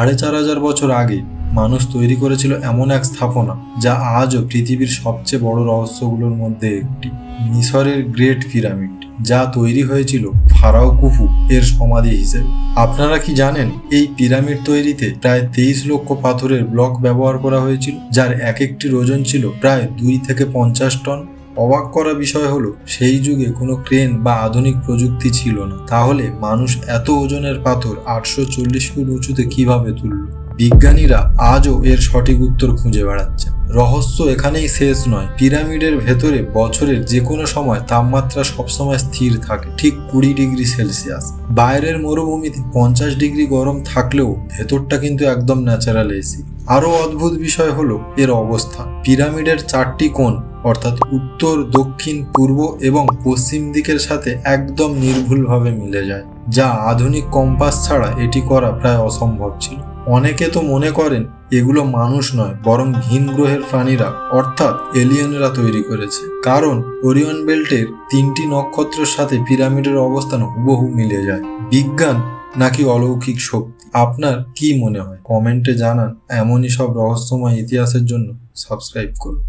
4,500 বছর আগে মানুষ তৈরি করেছিল এমন এক স্থাপনা যা আজও পৃথিবীর সবচেয়ে বড় রহস্যগুলোর মধ্যে একটি, মিশরের গ্রেট পিরামিড, যা তৈরি হয়েছিল ফারাও কুফু এর সমাধি হিসেবে। আপনারা কি জানেন এই পিরামিড তৈরিতে প্রায় 23 লক্ষ পাথরের ব্লক ব্যবহার করা হয়েছিল, যার এক একটির ওজন ছিল প্রায় 2 থেকে 50 টন। অবাক করা বিষয় হলো সেই যুগে কোনো ক্রেন বা আধুনিক প্রযুক্তি ছিল না, তাহলে মানুষ এত ওজনের পাথর 840 ফুট উঁচুতে কিভাবে তুলল? বিজ্ঞানীরা আজও এর সঠিক উত্তর খুঁজে বেড়াচ্ছেন। রহস্য এখানেই শেষ নয়। পিরামিডের ভেতরে বছরের যে কোনো সময় তাপমাত্রা সবসময় স্থির থাকে, ঠিক 20 ডিগ্রি সেলসিয়াস। বাইরের মরুভূমিতে 50 ডিগ্রি গরম থাকলেও ভেতরটা কিন্তু একদম ন্যাচারাল এসি। আরও অদ্ভুত বিষয় হলো এর অবস্থান। পিরামিডের 4টি কোণ, অর্থাৎ উত্তর, দক্ষিণ, পূর্ব এবং পশ্চিম দিকের সাথে একদম নির্ভুলভাবে মিলে যায়, যা আধুনিক কম্পাস ছাড়া এটি করা প্রায় অসম্ভব ছিল। অনেকে তো মনে করেন এগুলো মানুষ নয়, বরং ভিন গ্রহের প্রাণীরা অর্থাৎ এলিয়েনরা তৈরি করেছে, কারণ ওরিয়ন বেল্টের 3টি নক্ষত্রের সাথে পিরামিডের অবস্থান হুবহু মিলে যায়। বিজ্ঞান নাকি অলৌকিক শক্তি? আপনার কি মনে হয়? কমেন্টে জানান। এমনই সব রহস্যময় ইতিহাসের জন্য সাবস্ক্রাইব করুন।